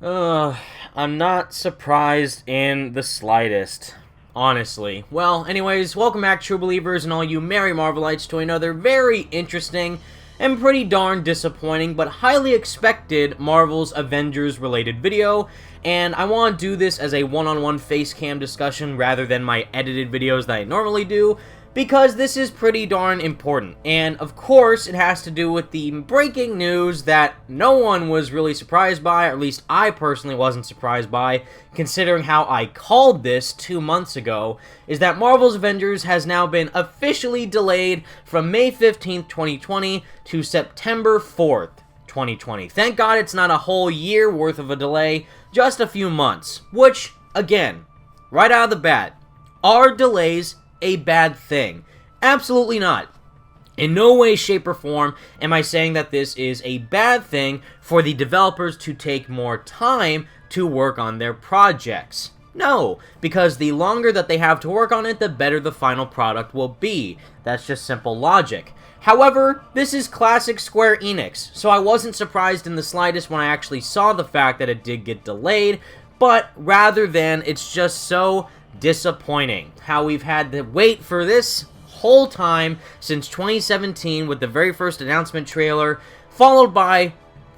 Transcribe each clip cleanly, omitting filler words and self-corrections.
Uh, I'm not surprised in the slightest, honestly. Well, anyways, welcome back, true believers and all you merry Marvelites, to another very interesting and pretty darn disappointing but highly expected Marvel's Avengers related video. And I want to do this as a one-on-one face cam discussion rather than my edited videos that I normally do, because this is pretty darn important. And of course, it has to do with the breaking news that no one was really surprised by, or at least I personally wasn't surprised by, considering how I called this 2 months ago, is that Marvel's Avengers has now been officially delayed from May 15th, 2020 to September 4th, 2020. Thank God it's not a whole year worth of a delay, just a few months. Which, again, right out of the bat, are delays a bad thing? Absolutely not. In no way, shape, or form am I saying that this is a bad thing for the developers to take more time to work on their projects. No, because the longer that they have to work on it, the better the final product will be. That's just simple logic. However, this is classic Square Enix, so I wasn't surprised in the slightest when I actually saw the fact that it did get delayed, but rather than it's just so disappointing how we've had to wait for this whole time since 2017 with the very first announcement trailer, followed by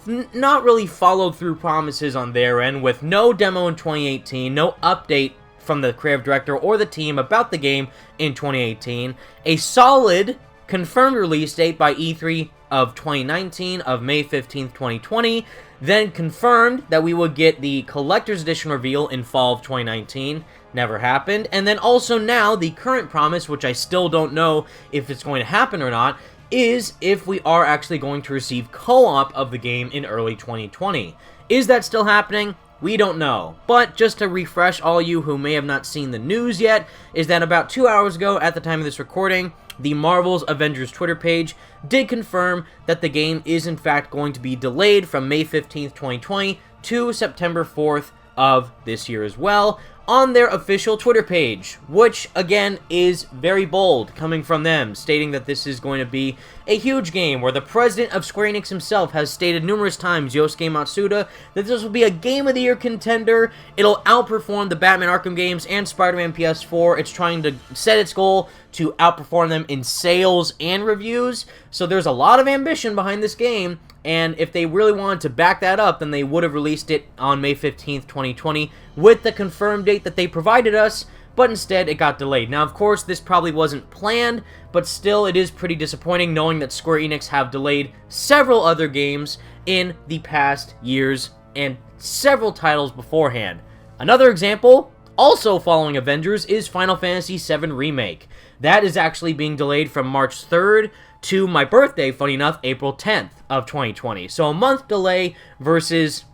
not really followed through promises on their end, with no demo in 2018, no update from the creative director or the team about the game in 2018, a solid confirmed release date by E3 of 2019 of May 15th, 2020, then confirmed that we would get the Collector's Edition reveal in fall of 2019, never happened, and then also now the current promise, which I still don't know if it's going to happen or not, is if we are actually going to receive co-op of the game in early 2020. Is that still happening? We don't know. But just to refresh all you who may have not seen the news yet, is that about 2 hours ago at the time of this recording, the Marvel's Avengers Twitter page did confirm that the game is in fact going to be delayed from May 15th, 2020 to September 4th of this year as well, on their official Twitter page, which again is very bold coming from them, stating that this is going to be a huge game where the president of Square Enix himself has stated numerous times, Yosuke Matsuda, that this will be a Game of the Year contender. It'll outperform the Batman Arkham games and Spider-Man PS4. It's trying to set its goal to outperform them in sales and reviews, so there's a lot of ambition behind this game. And if they really wanted to back that up, then they would have released it on May 15th, 2020, with the confirmed date that they provided us, but instead it got delayed. Now, of course, this probably wasn't planned, but still it is pretty disappointing knowing that Square Enix have delayed several other games in the past years and several titles beforehand. Another example, also following Avengers, is Final Fantasy VII Remake. That is actually being delayed from March 3rd to my birthday, funny enough, April 10th of 2020. So a month delay versus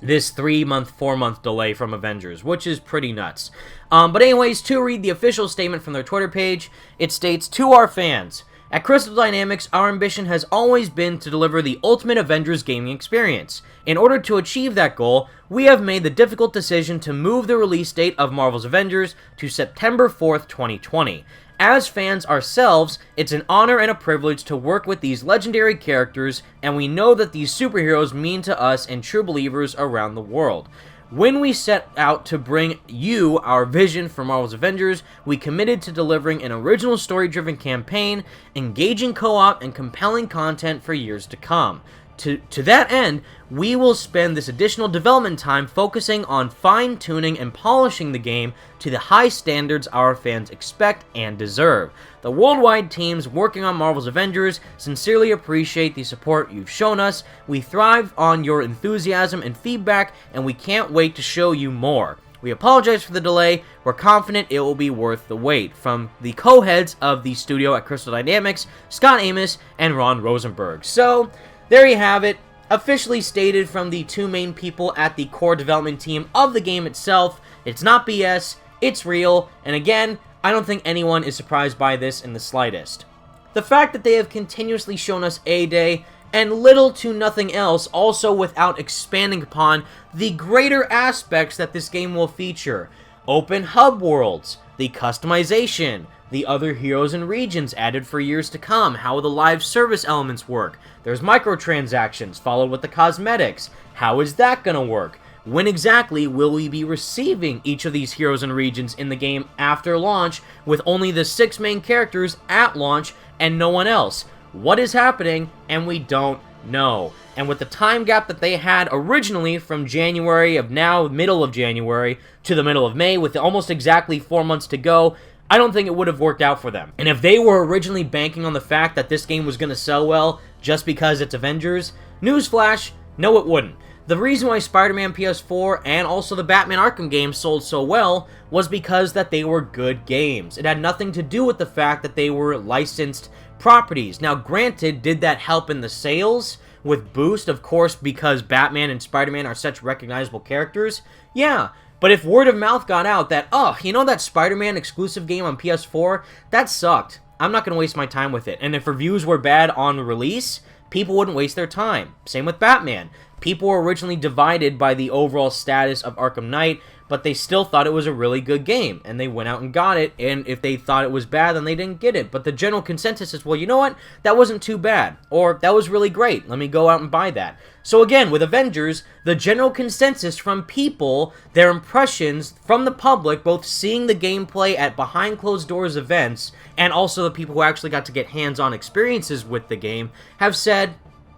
this 3-month, 4-month delay from Avengers, which is pretty nuts. But anyways, to read the official statement from their Twitter page, it states, "To our fans, at Crystal Dynamics, our ambition has always been to deliver the ultimate Avengers gaming experience. In order to achieve that goal, we have made the difficult decision to move the release date of Marvel's Avengers to September 4th, 2020. As fans ourselves, it's an honor and a privilege to work with these legendary characters, and we know that these superheroes mean to us and true believers around the world. When we set out to bring you our vision for Marvel's Avengers, we committed to delivering an original story-driven campaign, engaging co-op, and compelling content for years to come. To that end, we will spend this additional development time focusing on fine-tuning and polishing the game to the high standards our fans expect and deserve. The worldwide teams working on Marvel's Avengers sincerely appreciate the support you've shown us. We thrive on your enthusiasm and feedback, and we can't wait to show you more. We apologize for the delay. We're confident it will be worth the wait." From the co-heads of the studio at Crystal Dynamics, Scott Amos and Ron Rosenberg. So there you have it, officially stated from the two main people at the core development team of the game itself. It's not BS, it's real, and again, I don't think anyone is surprised by this in the slightest. The fact that they have continuously shown us A-Day and little to nothing else, also without expanding upon the greater aspects that this game will feature. Open hub worlds, the customization, the other heroes and regions added for years to come, how the live service elements work. There's microtransactions, followed with the cosmetics. How is that gonna work? when exactly will we be receiving each of these heroes and regions in the game after launch, with only the 6 main characters at launch and no one else? What is happening? And we don't know. And with the time gap that they had originally from January of now, middle of January, to the middle of May, with almost exactly 4 months to go, I don't think it would have worked out for them. And if they were originally banking on the fact that this game was going to sell well just because it's Avengers, newsflash, no it wouldn't. The reason why Spider-Man PS4 and also the Batman Arkham games sold so well was because that they were good games. It had nothing to do with the fact that they were licensed properties. Now, granted, did that help in the sales with Boost, of course, because Batman and Spider-Man are such recognizable characters? Yeah. But if word of mouth got out that, oh, you know that Spider-Man exclusive game on PS4? That sucked. I'm not going to waste my time with it. And if reviews were bad on release, people wouldn't waste their time. Same with Batman. People were originally divided by the overall status of Arkham Knight, but they still thought it was a really good game, and they went out and got it, and if they thought it was bad, then they didn't get it. But the general consensus is, well, you know what? That wasn't too bad, or that was really great. Let me go out and buy that. So again, with Avengers, the general consensus from people, their impressions from the public, both seeing the gameplay at behind closed doors events, and also the people who actually got to get hands-on experiences with the game, have said,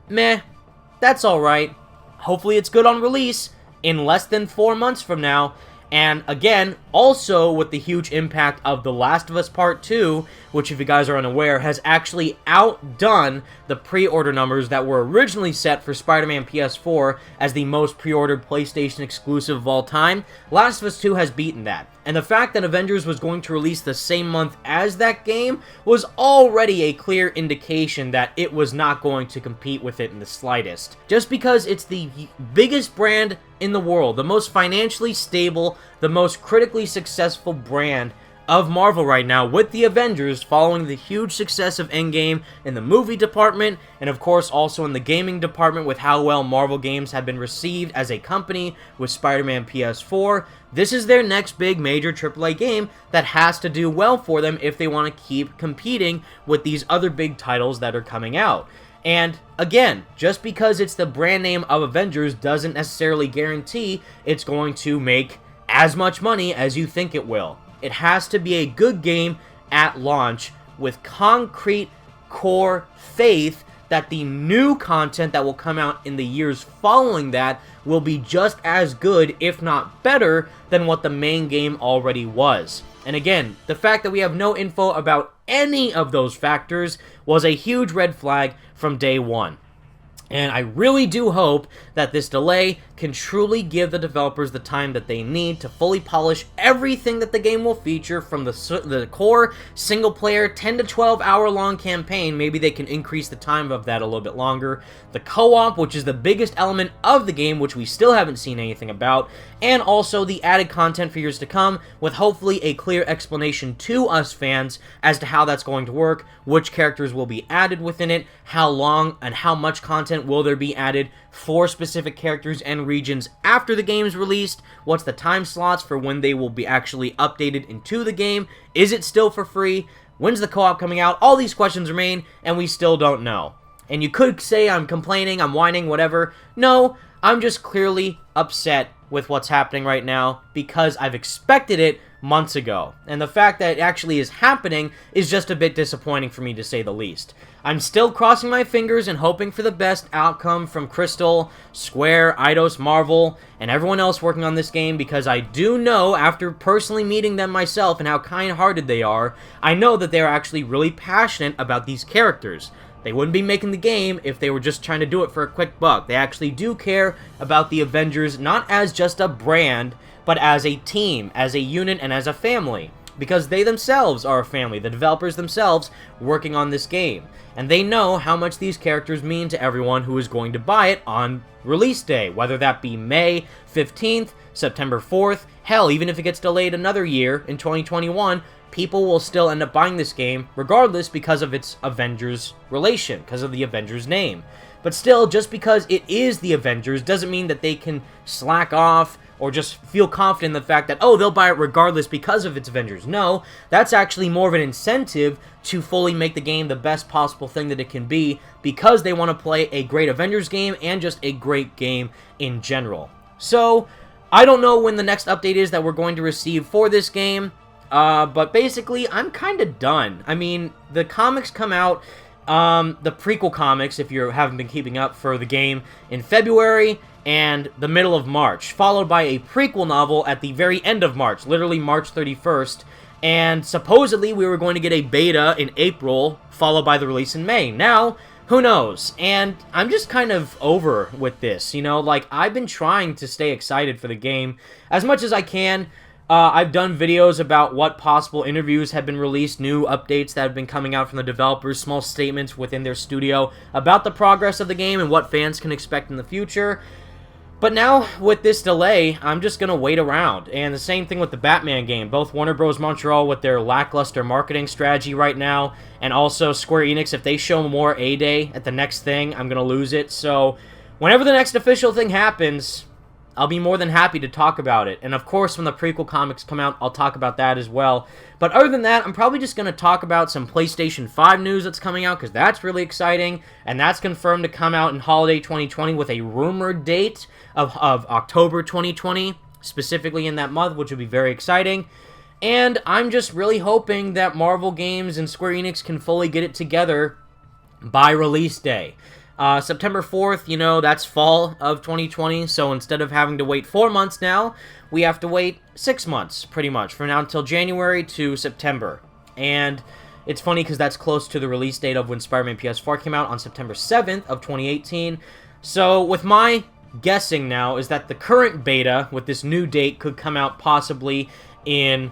meh, that's alright. Hopefully it's good on release in less than 4 months from now. And again, also with the huge impact of The Last of Us Part 2, which if you guys are unaware, has actually outdone the pre-order numbers that were originally set for Spider-Man PS4 as the most pre-ordered PlayStation exclusive of all time. Last of Us 2 has beaten that. And the fact that Avengers was going to release the same month as that game was already a clear indication that it was not going to compete with it in the slightest. Just because it's the biggest brand in the world, the most financially stable, the most critically successful brand of Marvel right now, with the Avengers following the huge success of Endgame in the movie department, and of course also in the gaming department with how well Marvel games have been received as a company with Spider-Man PS4. This is their next big major AAA game that has to do well for them if they want to keep competing with these other big titles that are coming out. And again, just because it's the brand name of Avengers doesn't necessarily guarantee it's going to make as much money as you think it will. It has to be a good game at launch with concrete core faith that the new content that will come out in the years following that will be just as good, if not better, than what the main game already was. And again, the fact that we have no info about any of those factors was a huge red flag from day one. And I really do hope that this delay can truly give the developers the time that they need to fully polish everything that the game will feature, from the core single-player 10 to 12 hour-long campaign. Maybe they can increase the time of that a little bit longer. The co-op, which is the biggest element of the game, which we still haven't seen anything about. And also the added content for years to come, with hopefully a clear explanation to us fans as to how that's going to work, which characters will be added within it, how long and how much content will there be added for specific characters and regions after the game's released, what's the time slots for when they will be actually updated into the game, is it still for free, when's the co-op coming out? All these questions remain, and we still don't know. And you could say I'm complaining, I'm whining, whatever. No, I'm just clearly upset with what's happening right now because I've expected it months ago. And the fact that it actually is happening is just a bit disappointing for me, to say the least. I'm still crossing my fingers and hoping for the best outcome from Crystal, Square, Eidos, Marvel, and everyone else working on this game, because I do know, after personally meeting them myself and how kind-hearted they are, I know that they're actually really passionate about these characters. They wouldn't be making the game if they were just trying to do it for a quick buck. They actually do care about the Avengers, not as just a brand, but as a team, as a unit, and as a family. Because they themselves are a family, the developers themselves working on this game. And they know how much these characters mean to everyone who is going to buy it on release day, whether that be May 15th, September 4th, hell, even if it gets delayed another year in 2021, people will still end up buying this game regardless, because of its Avengers relation, because of the Avengers name. But still, just because it is the Avengers doesn't mean that they can slack off or just feel confident in the fact that, oh, they'll buy it regardless because of its Avengers. No, that's actually more of an incentive to fully make the game the best possible thing that it can be, because they want to play a great Avengers game and just a great game in general. So, I don't know when the next update is that we're going to receive for this game, but basically, I'm kind of done. I mean, the comics come out, the prequel comics, if you haven't been keeping up, for the game in February and the middle of March, followed by a prequel novel at the very end of March, literally March 31st, and supposedly we were going to get a beta in April, followed by the release in May. Now, who knows? And I'm just kind of over with this, you know? Like, I've been trying to stay excited for the game as much as I can. I've done videos about what possible interviews have been released, new updates that have been coming out from the developers, small statements within their studio about the progress of the game and what fans can expect in the future. But now, with this delay, I'm just going to wait around. And the same thing with the Batman game. Both Warner Bros. Montreal with their lackluster marketing strategy right now, and also Square Enix, if they show more A-Day at the next thing, I'm going to lose it. So, whenever the next official thing happens, I'll be more than happy to talk about it. And of course, when the prequel comics come out, I'll talk about that as well. But other than that, I'm probably just going to talk about some PlayStation 5 news that's coming out, because that's really exciting. And that's confirmed to come out in holiday 2020 with a rumored date of October 2020, specifically in that month, which would be very exciting. And I'm just really hoping that Marvel Games and Square Enix can fully get it together by release day. September 4th, you know, that's fall of 2020, so instead of having to wait 4 months now, we have to wait 6 months, pretty much, from now until January to September. And it's funny because that's close to the release date of when Spider-Man PS4 came out on September 7th of 2018. So, with my guessing now, is that the current beta, with this new date, could come out possibly in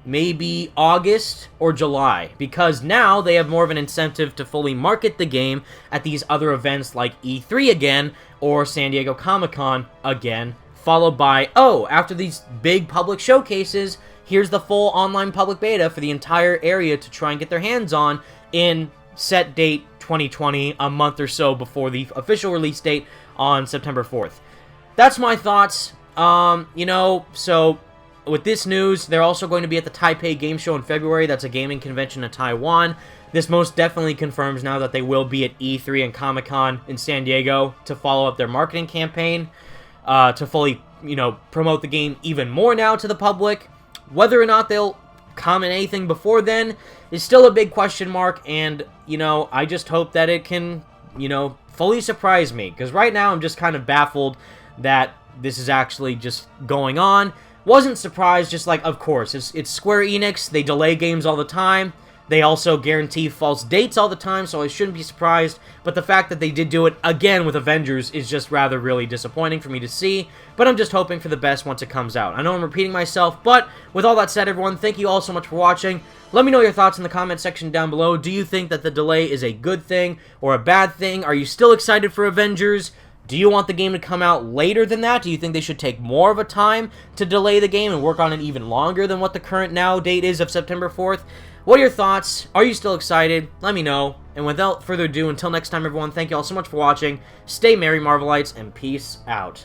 maybe August or July, because now they have more of an incentive to fully market the game at these other events like E3 again, or San Diego Comic-Con again, followed by, oh, after these big public showcases, here's the full online public beta for the entire area to try and get their hands on in set date 2020, a month or so before the official release date on September 4th. That's my thoughts. You know, so with this news, they're also going to be at the Taipei Game Show in February. That's a gaming convention in Taiwan. This most definitely confirms now that they will be at E3 and Comic-Con in San Diego to follow up their marketing campaign, to fully, you know, promote the game even more now to the public. Whether or not they'll comment anything before then is still a big question mark, and, you know, I just hope that it can, you know, fully surprise me, because right now I'm just kind of baffled that this is actually just going on. Wasn't surprised, just like, of course, it's Square Enix, they delay games all the time, they also guarantee false dates all the time, so I shouldn't be surprised, but the fact that they did do it again with Avengers is just rather really disappointing for me to see, but I'm just hoping for the best once it comes out. I know I'm repeating myself, but with all that said, everyone, thank you all so much for watching. Let me know your thoughts in the comment section down below. Do you think that the delay is a good thing or a bad thing? Are you still excited for Avengers? Do you want the game to come out later than that? Do you think they should take more of a time to delay the game and work on it even longer than what the current now date is of September 4th? What are your thoughts? Are you still excited? Let me know. And without further ado, until next time, everyone, thank you all so much for watching. Stay merry, Marvelites, and peace out.